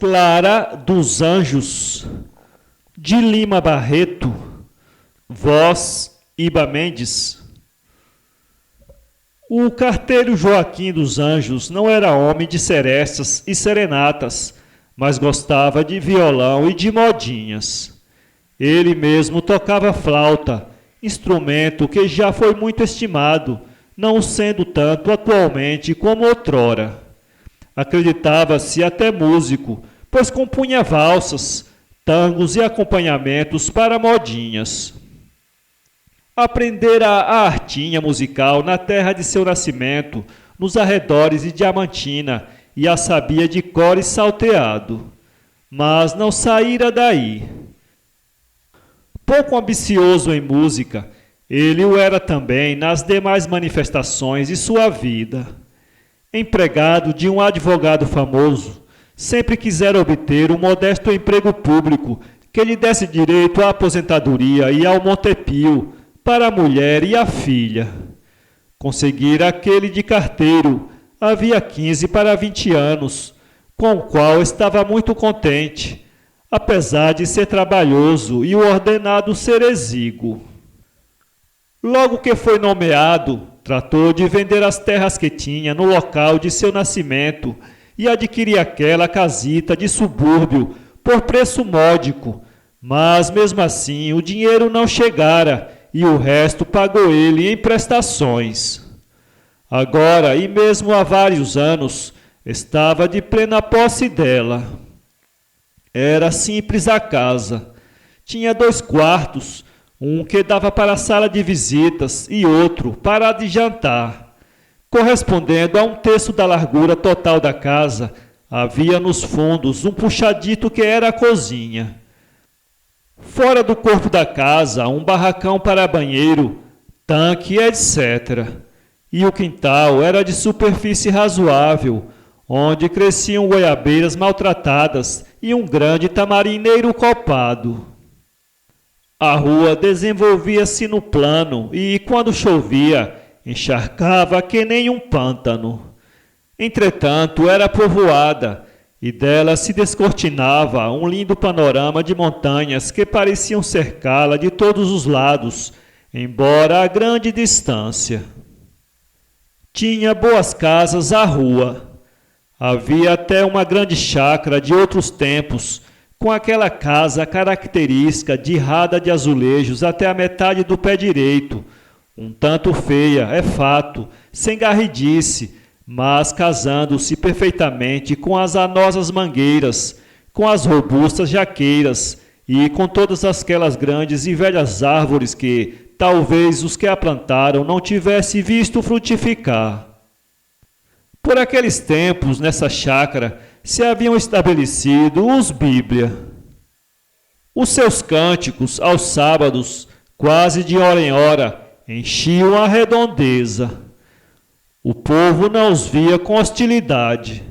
Clara dos Anjos, de Lima Barreto, voz Iba Mendes. O carteiro Joaquim dos Anjos não era homem de serestas e serenatas, mas gostava de violão e de modinhas. Ele mesmo tocava flauta, instrumento que já foi muito estimado, não sendo tanto atualmente como outrora. Acreditava-se até músico, pois compunha valsas, tangos e acompanhamentos para modinhas. Aprendera a artinha musical na terra de seu nascimento, nos arredores de Diamantina, e a sabia de cor e salteado. Mas não saíra daí. Pouco ambicioso em música, ele o era também nas demais manifestações de sua vida. Empregado de um advogado famoso, sempre quisera obter um modesto emprego público que lhe desse direito à aposentadoria e ao montepio para a mulher e a filha. Conseguira aquele de carteiro, havia 15 para 20 anos, com o qual estava muito contente, apesar de ser trabalhoso e o ordenado ser exíguo. Logo que foi nomeado, tratou de vender as terras que tinha no local de seu nascimento e adquirir aquela casita de subúrbio por preço módico, mas mesmo assim o dinheiro não chegara e o resto pagou ele em prestações. Agora, e mesmo há vários anos, estava de plena posse dela. Era simples a casa. Tinha 2 quartos, um que dava para a sala de visitas e outro para a de jantar. Correspondendo a 1/3 da largura total da casa, havia nos fundos um puxadito que era a cozinha. Fora do corpo da casa, um barracão para banheiro, tanque, etc. E o quintal era de superfície razoável, onde cresciam goiabeiras maltratadas e um grande tamarineiro copado. A rua desenvolvia-se no plano e, quando chovia, encharcava que nem um pântano. Entretanto, era povoada, e dela se descortinava um lindo panorama de montanhas que pareciam cercá-la de todos os lados, embora a grande distância. Tinha boas casas à rua. Havia até uma grande chácara de outros tempos, com aquela casa característica de rada de azulejos até a metade do pé direito, um tanto feia, é fato, sem garridice, mas casando-se perfeitamente com as anosas mangueiras, com as robustas jaqueiras e com todas aquelas grandes e velhas árvores que, talvez os que a plantaram não tivessem visto frutificar. Por aqueles tempos, nessa chácara, se haviam estabelecido os Bíblia. Os seus cânticos, aos sábados, quase de hora em hora, enchiam a redondeza. O povo não os via com hostilidade.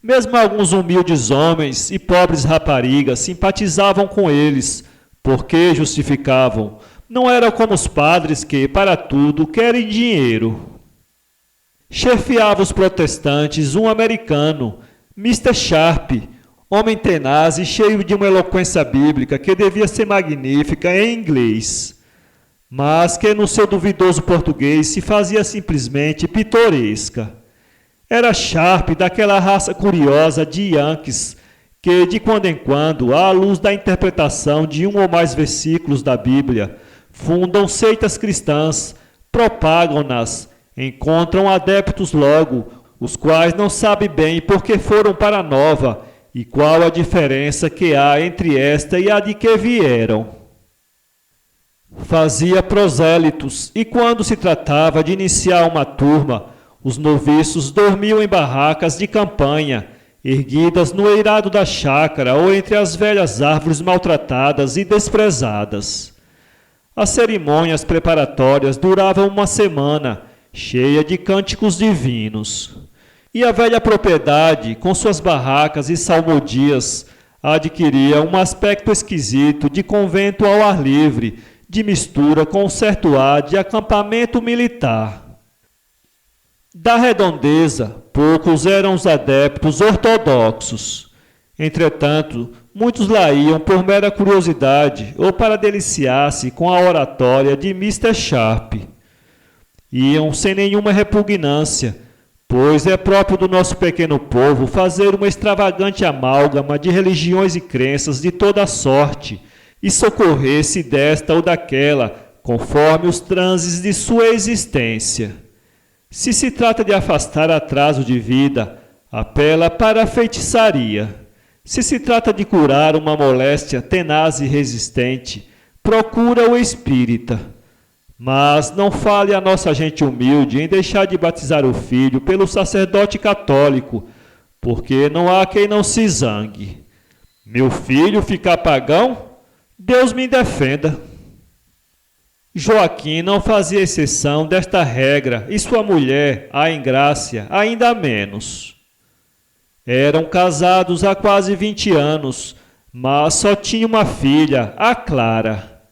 Mesmo alguns humildes homens e pobres raparigas simpatizavam com eles, porque justificavam. Não eram como os padres que, para tudo, querem dinheiro. Chefiava os protestantes um americano, Mr. Sharp, homem tenaz e cheio de uma eloquência bíblica que devia ser magnífica em inglês, mas que no seu duvidoso português se fazia simplesmente pitoresca. Era Sharp daquela raça curiosa de Yankees que, de quando em quando, à luz da interpretação de um ou mais versículos da Bíblia, fundam seitas cristãs, propagam-nas, encontram adeptos logo, os quais não sabem bem por que foram para a nova e qual a diferença que há entre esta e a de que vieram. Fazia prosélitos, e quando se tratava de iniciar uma turma, os noviços dormiam em barracas de campanha, erguidas no eirado da chácara ou entre as velhas árvores maltratadas e desprezadas. As cerimônias preparatórias duravam uma semana, cheia de cânticos divinos. E a velha propriedade, com suas barracas e salmodias, adquiria um aspecto esquisito de convento ao ar livre, de mistura com um certo ar de acampamento militar. Da redondeza, poucos eram os adeptos ortodoxos. Entretanto, muitos lá iam por mera curiosidade ou para deliciar-se com a oratória de Mr. Sharp. Iam sem nenhuma repugnância, pois é próprio do nosso pequeno povo fazer uma extravagante amálgama de religiões e crenças de toda a sorte e socorrer-se desta ou daquela, conforme os transes de sua existência. Se se trata de afastar atraso de vida, apela para a feitiçaria. Se se trata de curar uma moléstia tenaz e resistente, procura o espírita. Mas não fale a nossa gente humilde em deixar de batizar o filho pelo sacerdote católico, porque não há quem não se zangue. Meu filho ficar pagão? Deus me defenda. Joaquim não fazia exceção desta regra e sua mulher, a Engrácia, ainda menos. Eram casados há quase 20 anos, mas só tinha uma filha, a Clara.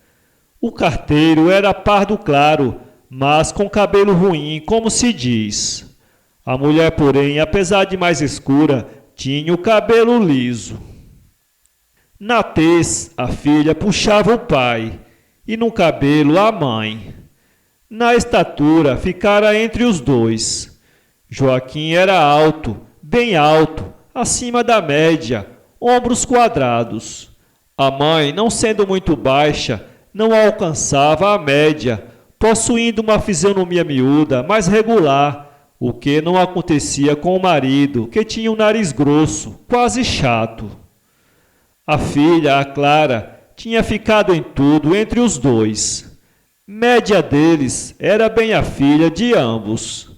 O carteiro era pardo claro, mas com cabelo ruim, como se diz. A mulher, porém, apesar de mais escura, tinha o cabelo liso. Na tez, a filha puxava o pai, e no cabelo a mãe. Na estatura, ficara entre os dois. Joaquim era alto, bem alto, acima da média, ombros quadrados. A mãe, não sendo muito baixa, não alcançava a média, possuindo uma fisionomia miúda, mas regular, o que não acontecia com o marido, que tinha um nariz grosso, quase chato. A filha, a Clara, tinha ficado em tudo entre os dois. Média deles era bem a filha de ambos.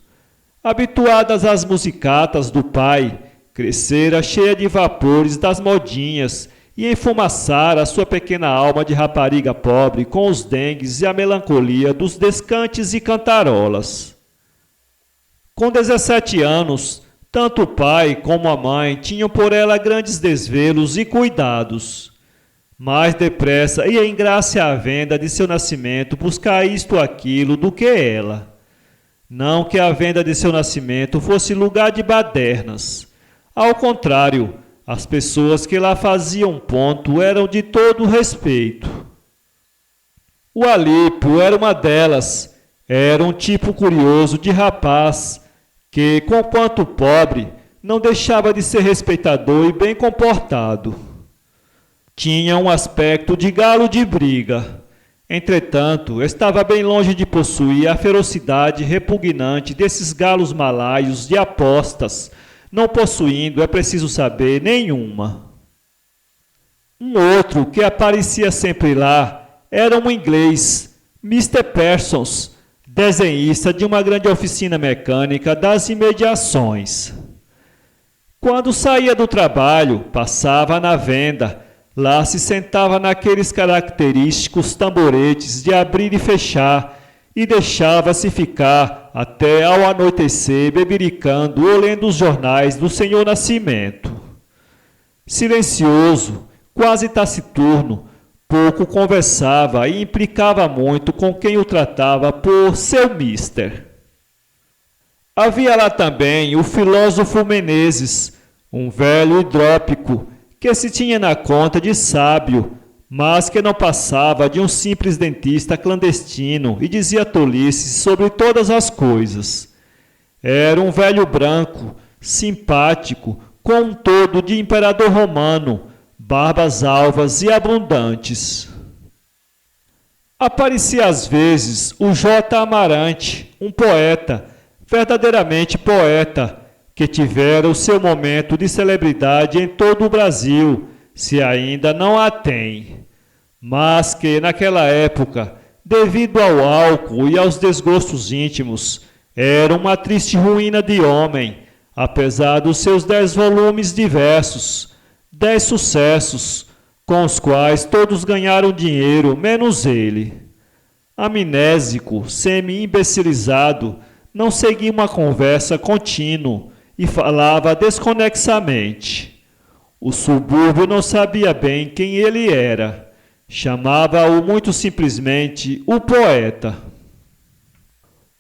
Habituadas às musicatas do pai, crescera cheia de vapores das modinhas e enfumaçara a sua pequena alma de rapariga pobre com os dengues e a melancolia dos descantes e cantarolas. Com 17 anos, tanto o pai como a mãe tinham por ela grandes desvelos e cuidados. Mais depressa ia Engrácia à venda de seu nascimento buscar isto ou aquilo do que ela. Não que a venda de seu nascimento fosse lugar de badernas. Ao contrário, as pessoas que lá faziam ponto eram de todo respeito. O Alípio era uma delas. Era um tipo curioso de rapaz que, conquanto pobre, não deixava de ser respeitador e bem comportado. Tinha um aspecto de galo de briga. Entretanto, estava bem longe de possuir a ferocidade repugnante desses galos malaios de apostas, não possuindo, é preciso saber, nenhuma. Um outro que aparecia sempre lá era um inglês, Mr. Parsons, desenhista de uma grande oficina mecânica das imediações. Quando saía do trabalho, passava na venda. Lá se sentava naqueles característicos tamboretes de abrir e fechar e deixava-se ficar até ao anoitecer bebericando ou lendo os jornais do Senhor Nascimento. Silencioso, quase taciturno, pouco conversava e implicava muito com quem o tratava por seu mister. Havia lá também o filósofo Menezes, um velho hidrópico, que se tinha na conta de sábio, mas que não passava de um simples dentista clandestino e dizia tolices sobre todas as coisas. Era um velho branco, simpático, com um todo de imperador romano, barbas alvas e abundantes. Aparecia às vezes o J. Amarante, um poeta, verdadeiramente poeta, que tivera o seu momento de celebridade em todo o Brasil, se ainda não a tem, mas que naquela época, devido ao álcool e aos desgostos íntimos, era uma triste ruína de homem, apesar dos seus 10 volumes de versos, 10 sucessos, com os quais todos ganharam dinheiro, menos ele. Amnésico, semi-imbecilizado, não seguia uma conversa contínua, e falava desconexamente. O subúrbio não sabia bem quem ele era. Chamava-o muito simplesmente o poeta.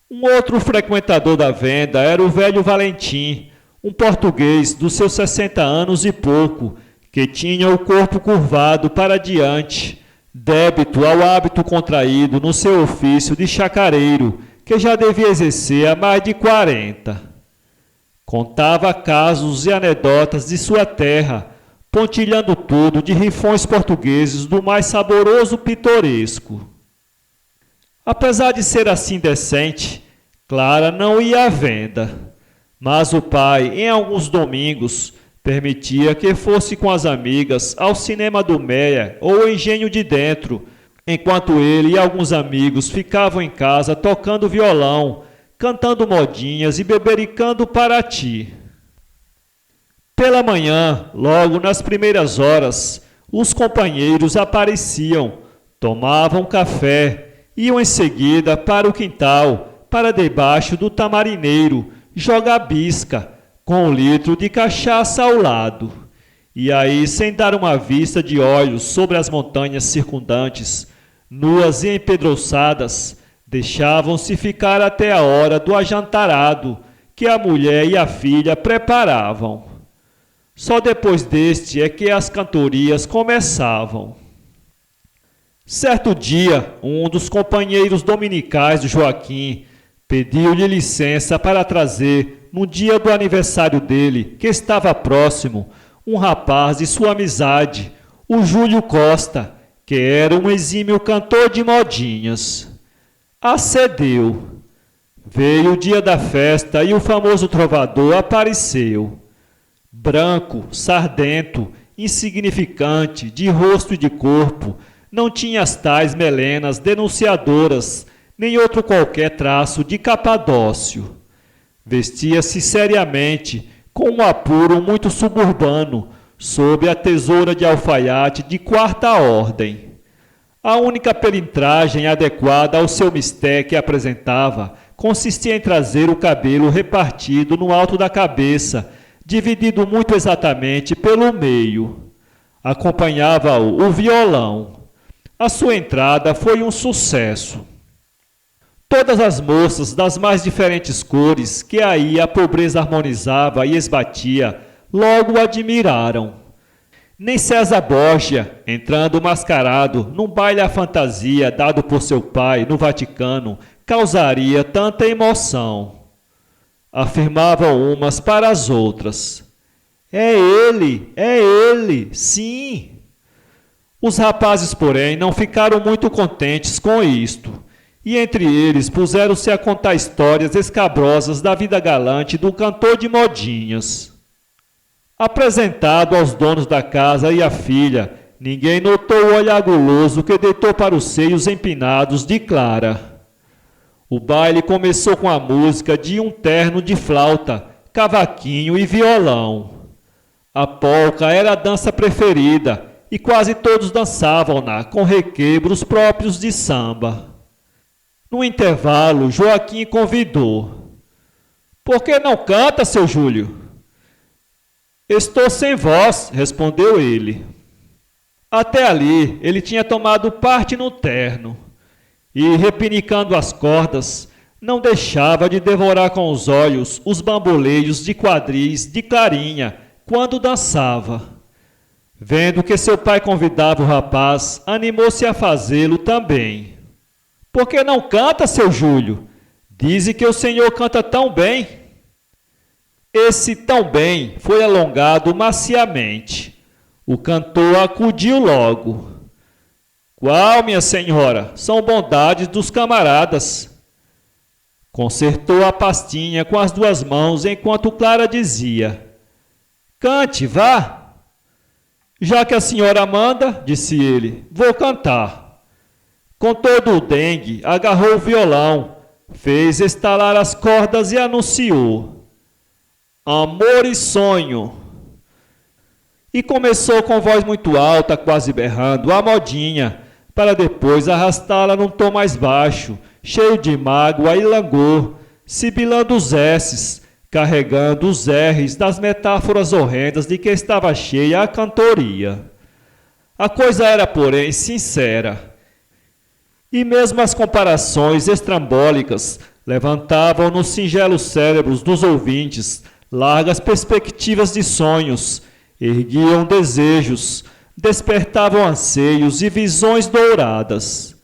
Um outro frequentador da venda era o velho Valentim, um português dos seus 60 anos e pouco, que tinha o corpo curvado para diante, débito ao hábito contraído no seu ofício de chacareiro, que já devia exercer há mais de 40. Contava casos e anedotas de sua terra, pontilhando tudo de rifões portugueses do mais saboroso pitoresco. Apesar de ser assim decente, Clara não ia à venda, mas o pai, em alguns domingos, permitia que fosse com as amigas ao cinema do Meia ou ao Engenho de Dentro, enquanto ele e alguns amigos ficavam em casa tocando violão, cantando modinhas e bebericando Paraty. Pela manhã, logo nas primeiras horas, os companheiros apareciam, tomavam café, iam em seguida para o quintal, para debaixo do tamarineiro, jogar bisca, com 1 litro de cachaça ao lado. E aí, sem dar uma vista de olhos sobre as montanhas circundantes, nuas e empedroçadas, deixavam-se ficar até a hora do ajantarado, que a mulher e a filha preparavam. Só depois deste é que as cantorias começavam. Certo dia, um dos companheiros dominicais do Joaquim pediu-lhe licença para trazer, no dia do aniversário dele, que estava próximo, um rapaz de sua amizade, o Júlio Costa, que era um exímio cantor de modinhas. Acedeu. Veio o dia da festa e o famoso trovador apareceu. Branco, sardento, insignificante, de rosto e de corpo, não tinha as tais melenas denunciadoras, nem outro qualquer traço de capadócio. Vestia-se seriamente, com um apuro muito suburbano, sob a tesoura de alfaiate de 4ª ordem. A única pelintragem adequada ao seu misté que apresentava consistia em trazer o cabelo repartido no alto da cabeça, dividido muito exatamente pelo meio. Acompanhava-o o violão. A sua entrada foi um sucesso. Todas as moças das mais diferentes cores que aí a pobreza harmonizava e esbatia, logo o admiraram. Nem César Borgia, entrando mascarado num baile à fantasia dado por seu pai no Vaticano, causaria tanta emoção. Afirmavam umas para as outras. É ele, sim. Os rapazes, porém, não ficaram muito contentes com isto, e entre eles puseram-se a contar histórias escabrosas da vida galante do cantor de modinhas. Apresentado aos donos da casa e à filha, ninguém notou o olhar guloso que deitou para os seios empinados de Clara. O baile começou com a música de um terno de flauta, cavaquinho e violão. A polca era a dança preferida e quase todos dançavam-na com requebros próprios de samba. No intervalo, Joaquim convidou. Por que não canta, seu Júlio? Estou sem voz, respondeu ele. Até ali, ele tinha tomado parte no terno e, repinicando as cordas, não deixava de devorar com os olhos os bamboleios de quadris de Clarinha quando dançava. Vendo que seu pai convidava o rapaz, animou-se a fazê-lo também. Por que não canta, seu Júlio? Dizem que o senhor canta tão bem. Esse tão bem foi alongado maciamente. O cantor acudiu logo. Qual, minha senhora? São bondades dos camaradas. Consertou a pastinha com as 2 mãos enquanto Clara dizia. Cante, vá. Já que a senhora manda, disse ele, vou cantar. Com todo o dengue, agarrou o violão, fez estalar as cordas e anunciou. Amor e sonho. E começou com voz muito alta, quase berrando, a modinha, para depois arrastá-la num tom mais baixo, cheio de mágoa e langor, sibilando os S's, carregando os R's das metáforas horrendas de que estava cheia a cantoria. A coisa era, porém, sincera. E mesmo as comparações estrambólicas levantavam nos singelos cérebros dos ouvintes largas perspectivas de sonhos, erguiam desejos, despertavam anseios e visões douradas.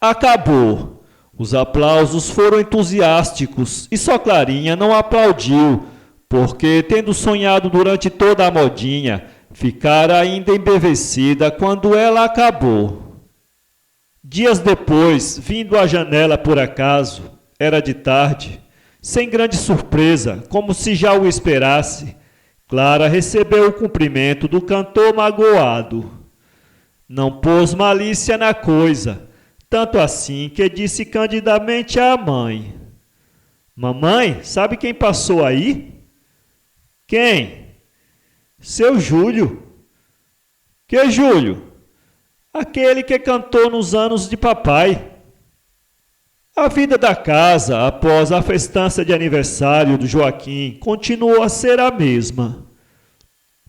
Acabou. Os aplausos foram entusiásticos e só Clarinha não aplaudiu, porque, tendo sonhado durante toda a modinha, ficara ainda embevecida quando ela acabou. Dias depois, vindo à janela por acaso, era de tarde, sem grande surpresa, como se já o esperasse, Clara recebeu o cumprimento do cantor magoado. Não pôs malícia na coisa, tanto assim que disse candidamente à mãe: Mamãe, sabe quem passou aí? Quem? Seu Júlio. Que Júlio? Aquele que cantou nos anos de papai. A vida da casa, após a festança de aniversário do Joaquim, continuou a ser a mesma.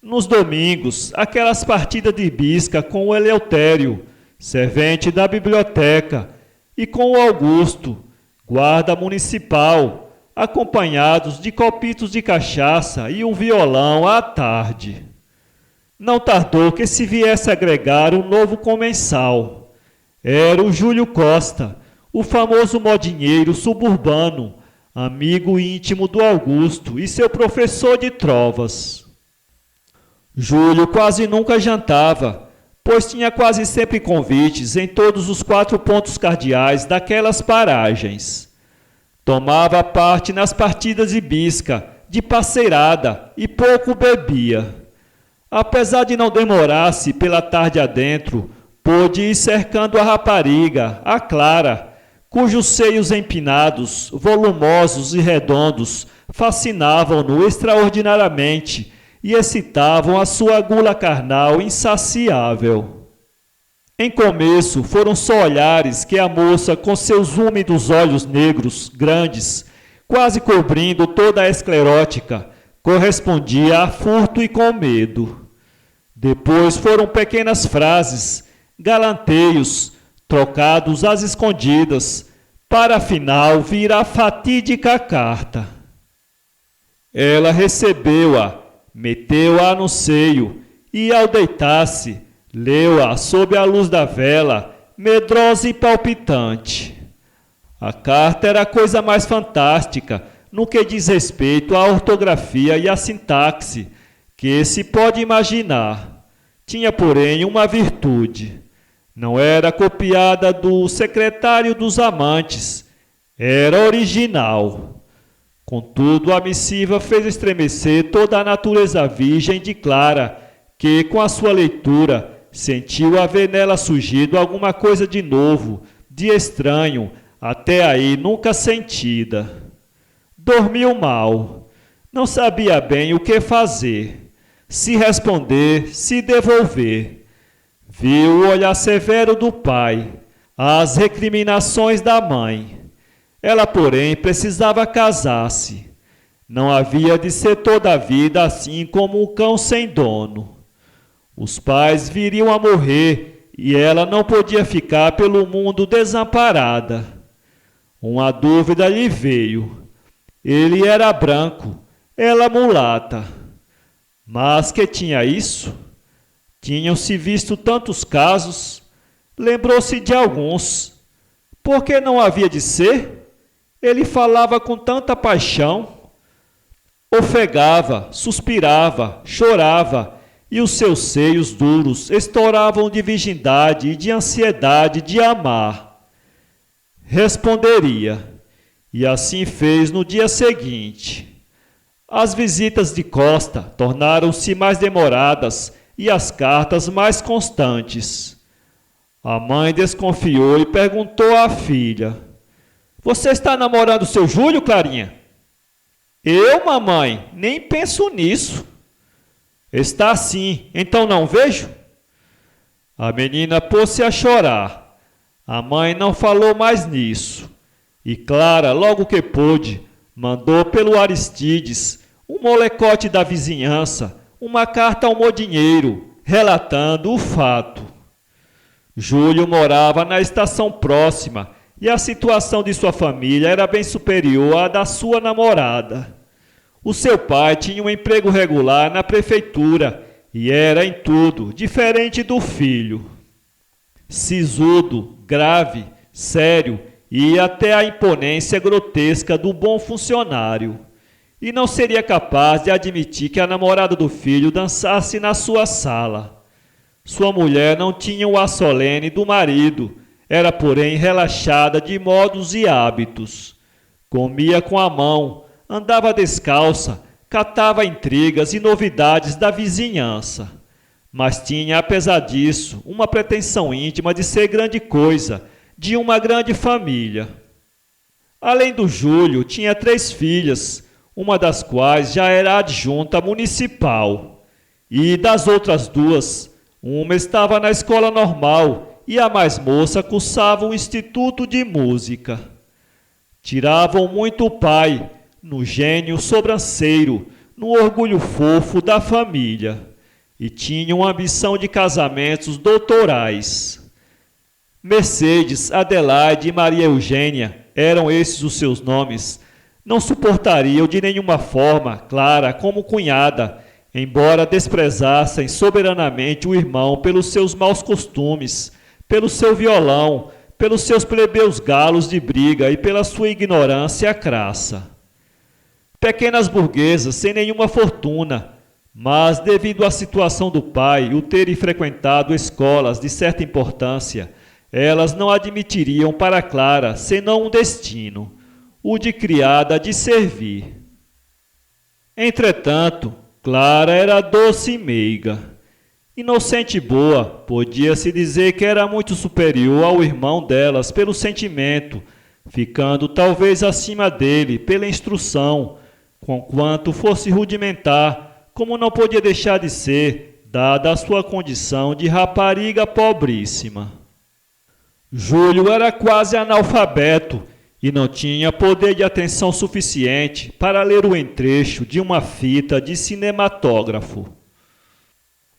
Nos domingos, aquelas partidas de bisca com o Eleutério, servente da biblioteca, e com o Augusto, guarda municipal, acompanhados de copitos de cachaça e um violão à tarde. Não tardou que se viesse agregar um novo comensal. Era o Júlio Costa, o famoso modinheiro suburbano, amigo íntimo do Augusto e seu professor de trovas. Júlio quase nunca jantava, pois tinha quase sempre convites em todos os 4 pontos cardeais daquelas paragens. Tomava parte nas partidas de bisca, de parceirada e pouco bebia. Apesar de não demorar-se pela tarde adentro, pôde ir cercando a rapariga, a Clara, cujos seios empinados, volumosos e redondos, fascinavam-no extraordinariamente e excitavam a sua gula carnal insaciável. Em começo, foram só olhares que a moça, com seus úmidos olhos negros, grandes, quase cobrindo toda a esclerótica, correspondia a furto e com medo. Depois foram pequenas frases, galanteios, trocados às escondidas, para afinal vir a fatídica carta. Ela recebeu-a, meteu-a no seio e, ao deitar-se, leu-a sob a luz da vela, medrosa e palpitante. A carta era a coisa mais fantástica no que diz respeito à ortografia e à sintaxe que se pode imaginar. Tinha, porém, uma virtude. Não era copiada do secretário dos amantes, era original. Contudo, a missiva fez estremecer toda a natureza virgem de Clara, que, com a sua leitura, sentiu haver nela surgido alguma coisa de novo, de estranho, até aí nunca sentida. Dormiu mal, não sabia bem o que fazer, se responder, se devolver. Viu o olhar severo do pai, as recriminações da mãe. Ela, porém, precisava casar-se. Não havia de ser toda a vida assim como um cão sem dono. Os pais viriam a morrer e ela não podia ficar pelo mundo desamparada. Uma dúvida lhe veio. Ele era branco, ela mulata. Mas que tinha isso? Tinham-se visto tantos casos, lembrou-se de alguns. Por que não havia de ser? Ele falava com tanta paixão. Ofegava, suspirava, chorava, e os seus seios duros estouravam de virgindade e de ansiedade de amar. Responderia, e assim fez no dia seguinte. As visitas de Costa tornaram-se mais demoradas e as cartas mais constantes. A mãe desconfiou e perguntou à filha: Você está namorando seu Júlio, Clarinha? Eu, mamãe, nem penso nisso. Está sim, então não vejo? A menina pôs-se a chorar. A mãe não falou mais nisso. E Clara, logo que pôde, mandou pelo Aristides, um molecote da vizinhança, uma carta ao modinheiro, relatando o fato. Júlio morava na estação próxima e a situação de sua família era bem superior à da sua namorada. O seu pai tinha um emprego regular na prefeitura e era em tudo diferente do filho. Sisudo, grave, sério e até a imponência grotesca do bom funcionário. E não seria capaz de admitir que a namorada do filho dançasse na sua sala. Sua mulher não tinha o ar solene do marido, era porém relaxada de modos e hábitos. Comia com a mão, andava descalça, catava intrigas e novidades da vizinhança. Mas tinha, apesar disso, uma pretensão íntima de ser grande coisa, de uma grande família. Além do Júlio, tinha 3 filhas, uma das quais já era adjunta municipal. E das outras 2, uma estava na escola normal e a mais moça cursava o Instituto de Música. Tiravam muito o pai, no gênio sobranceiro, no orgulho fofo da família, e tinham ambição de casamentos doutorais. Mercedes, Adelaide e Maria Eugênia, eram esses os seus nomes, não suportariam de nenhuma forma Clara como cunhada, embora desprezassem soberanamente o irmão pelos seus maus costumes, pelo seu violão, pelos seus plebeus galos de briga e pela sua ignorância crassa. Pequenas burguesas sem nenhuma fortuna, mas devido à situação do pai, o terem frequentado escolas de certa importância, elas não admitiriam para Clara senão um destino, o de criada de servir. Entretanto, Clara era doce e meiga. Inocente e boa, podia-se dizer que era muito superior ao irmão delas pelo sentimento, ficando talvez acima dele pela instrução, conquanto fosse rudimentar, como não podia deixar de ser, dada a sua condição de rapariga pobríssima. Júlio era quase analfabeto e não tinha poder de atenção suficiente para ler o entrecho de uma fita de cinematógrafo.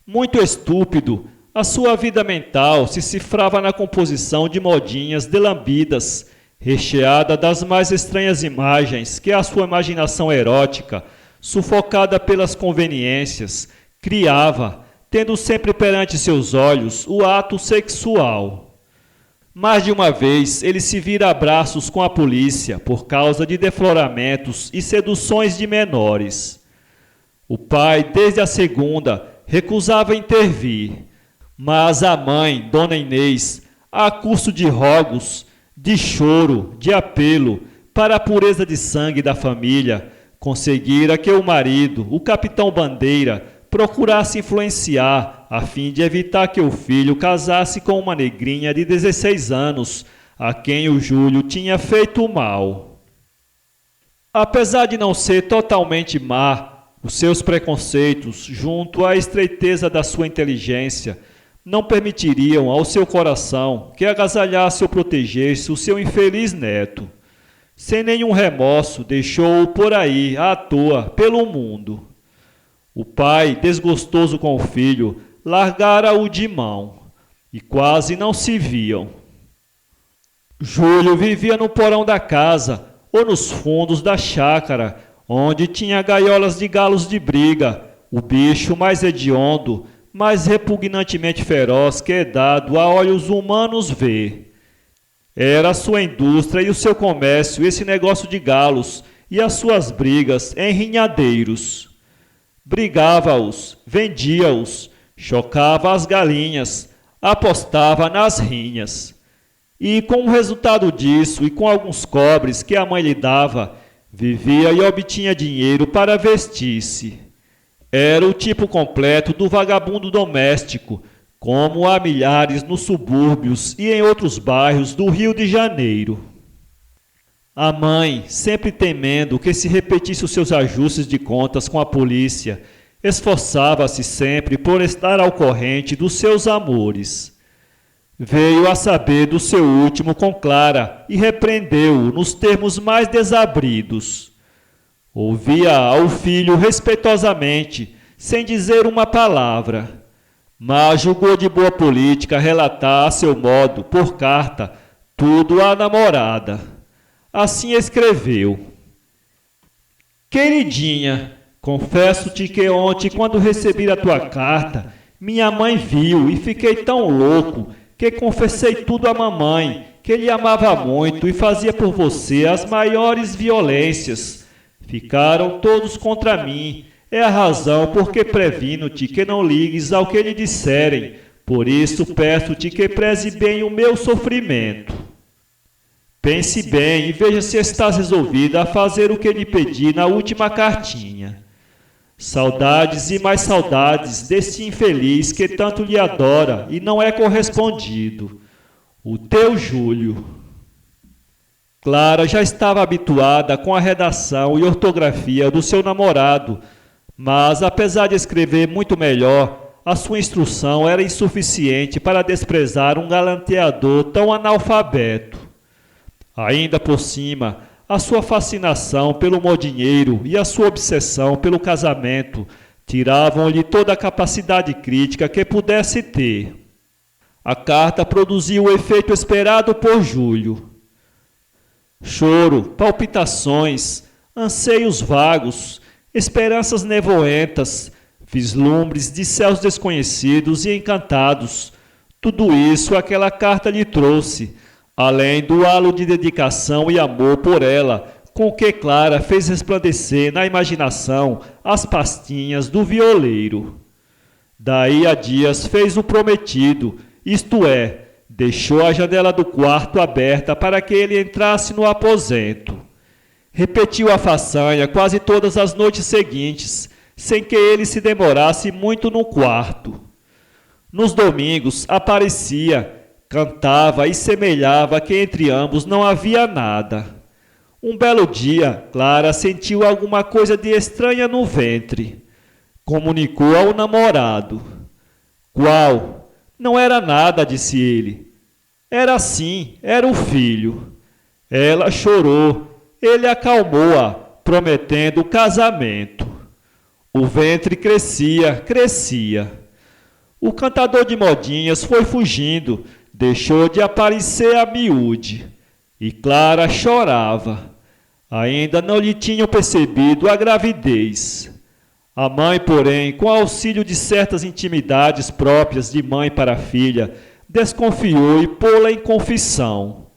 Muito estúpido, a sua vida mental se cifrava na composição de modinhas delambidas, recheada das mais estranhas imagens que a sua imaginação erótica, sufocada pelas conveniências, criava, tendo sempre perante seus olhos o ato sexual. Mais de uma vez ele se vira a braços com a polícia por causa de defloramentos e seduções de menores. O pai, desde a segunda, recusava intervir, mas a mãe, Dona Inês, a custo de rogos, de choro, de apelo, para a pureza de sangue da família, conseguira que o marido, o capitão Bandeira, procurasse influenciar a fim de evitar que o filho casasse com uma negrinha de 16 anos, a quem o Júlio tinha feito mal. Apesar de não ser totalmente má, os seus preconceitos, junto à estreiteza da sua inteligência, não permitiriam ao seu coração que agasalhasse ou protegesse o seu infeliz neto. Sem nenhum remorso, deixou-o por aí, à toa, pelo mundo. O pai, desgostoso com o filho, largara-o de mão, e quase não se viam. Júlio vivia no porão da casa, ou nos fundos da chácara, onde tinha gaiolas de galos de briga, o bicho mais hediondo, mais repugnantemente feroz que é dado a olhos humanos ver. Era a sua indústria e o seu comércio esse negócio de galos, e as suas brigas em rinhadeiros. Brigava-os, vendia-os, chocava as galinhas, apostava nas rinhas. E com o resultado disso e com alguns cobres que a mãe lhe dava, vivia e obtinha dinheiro para vestir-se. Era o tipo completo do vagabundo doméstico, como há milhares nos subúrbios e em outros bairros do Rio de Janeiro. A mãe, sempre temendo que se repetisse os seus ajustes de contas com a polícia, esforçava-se sempre por estar ao corrente dos seus amores. Veio a saber do seu último com Clara e repreendeu-o nos termos mais desabridos. Ouvia ao filho respeitosamente, sem dizer uma palavra, mas julgou de boa política relatar a seu modo, por carta, tudo à namorada. Assim escreveu: Queridinha, Confesso-te que ontem, quando recebi a tua carta, minha mãe viu e fiquei tão louco que confessei tudo à mamãe, que lhe amava muito e fazia por você as maiores violências. Ficaram todos contra mim. É a razão porque previno-te que não ligues ao que lhe disserem. Por isso peço-te que preze bem o meu sofrimento. Pense bem e veja se estás resolvida a fazer o que lhe pedi na última cartinha. Saudades e mais saudades desse infeliz que tanto lhe adora e não é correspondido. O teu Júlio. Clara já estava habituada com a redação e ortografia do seu namorado, mas apesar de escrever muito melhor, a sua instrução era insuficiente para desprezar um galanteador tão analfabeto. Ainda por cima, a sua fascinação pelo modinheiro e a sua obsessão pelo casamento tiravam-lhe toda a capacidade crítica que pudesse ter. A carta produziu o efeito esperado por Júlio. Choro, palpitações, anseios vagos, esperanças nevoentas, vislumbres de céus desconhecidos e encantados. Tudo isso aquela carta lhe trouxe, além do halo de dedicação e amor por ela, com que Clara fez resplandecer na imaginação as pastinhas do violeiro. Daí a dias fez o prometido, isto é, deixou a janela do quarto aberta para que ele entrasse no aposento. Repetiu a façanha quase todas as noites seguintes, sem que ele se demorasse muito no quarto. Nos domingos aparecia, cantava e semelhava que entre ambos não havia nada. Um belo dia, Clara sentiu alguma coisa de estranha no ventre. Comunicou ao namorado. Qual? Não era nada, disse ele. Era sim, era o filho. Ela chorou. Ele acalmou-a, prometendo o casamento. O ventre crescia, crescia. O cantador de modinhas foi fugindo, deixou de aparecer a miúde. E Clara chorava. Ainda não lhe tinham percebido a gravidez. A mãe, porém, com auxílio de certas intimidades próprias de mãe para filha, desconfiou e pô-la em confissão.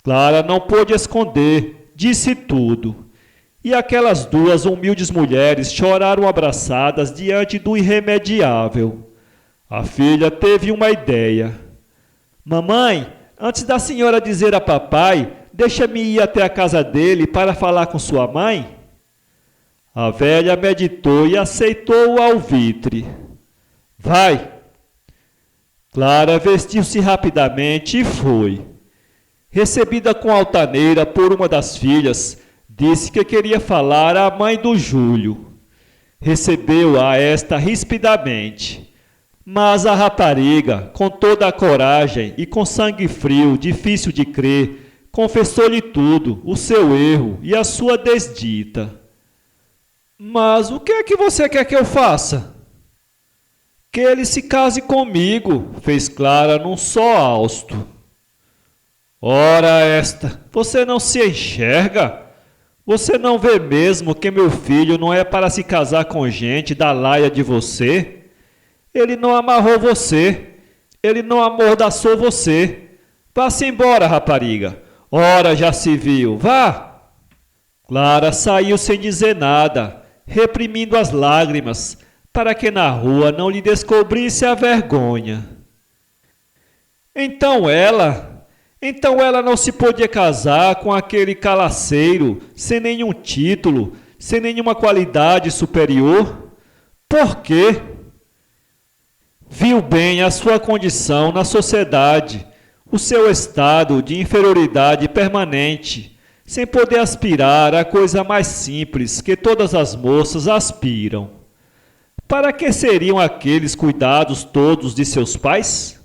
Clara não pôde esconder, disse tudo. E aquelas duas humildes mulheres choraram abraçadas diante do irremediável. A filha teve uma ideia. Mamãe, antes da senhora dizer a papai, deixa-me ir até a casa dele para falar com sua mãe. A velha meditou e aceitou o alvitre. Vai! Clara vestiu-se rapidamente e foi. Recebida com altaneira por uma das filhas, disse que queria falar à mãe do Júlio. Recebeu-a esta rispidamente. Mas a rapariga, com toda a coragem e com sangue frio, difícil de crer, confessou-lhe tudo, o seu erro e a sua desdita. Mas o que é que você quer que eu faça? Que ele se case comigo, fez Clara num só hausto. Ora esta, você não se enxerga? Você não vê mesmo que meu filho não é para se casar com gente da laia de você? Ele não amarrou você, ele não amordaçou você. Vá-se embora, rapariga. Ora já se viu, vá! Clara saiu sem dizer nada, reprimindo as lágrimas, para que na rua não lhe descobrisse a vergonha. Então ela não se podia casar com aquele calaceiro, sem nenhum título, sem nenhuma qualidade superior? Por quê? Viu bem a sua condição na sociedade, o seu estado de inferioridade permanente, sem poder aspirar à coisa mais simples que todas as moças aspiram. Para que seriam aqueles cuidados todos de seus pais?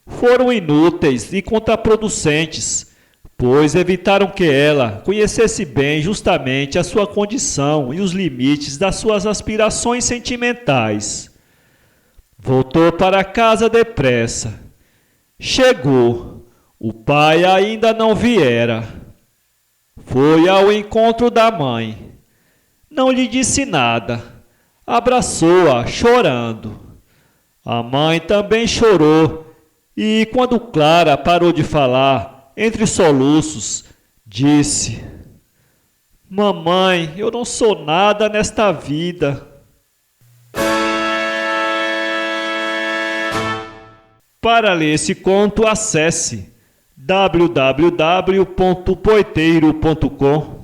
Foram inúteis e contraproducentes, pois evitaram que ela conhecesse bem justamente a sua condição e os limites das suas aspirações sentimentais. Voltou para casa depressa. Chegou. O pai ainda não viera. Foi ao encontro da mãe. não lhe disse nada. Abraçou-a, chorando. A mãe também chorou, e quando Clara parou de falar, entre soluços, disse: Mamãe, eu não sou nada nesta vida. Para ler esse conto, acesse www.poeteiro.com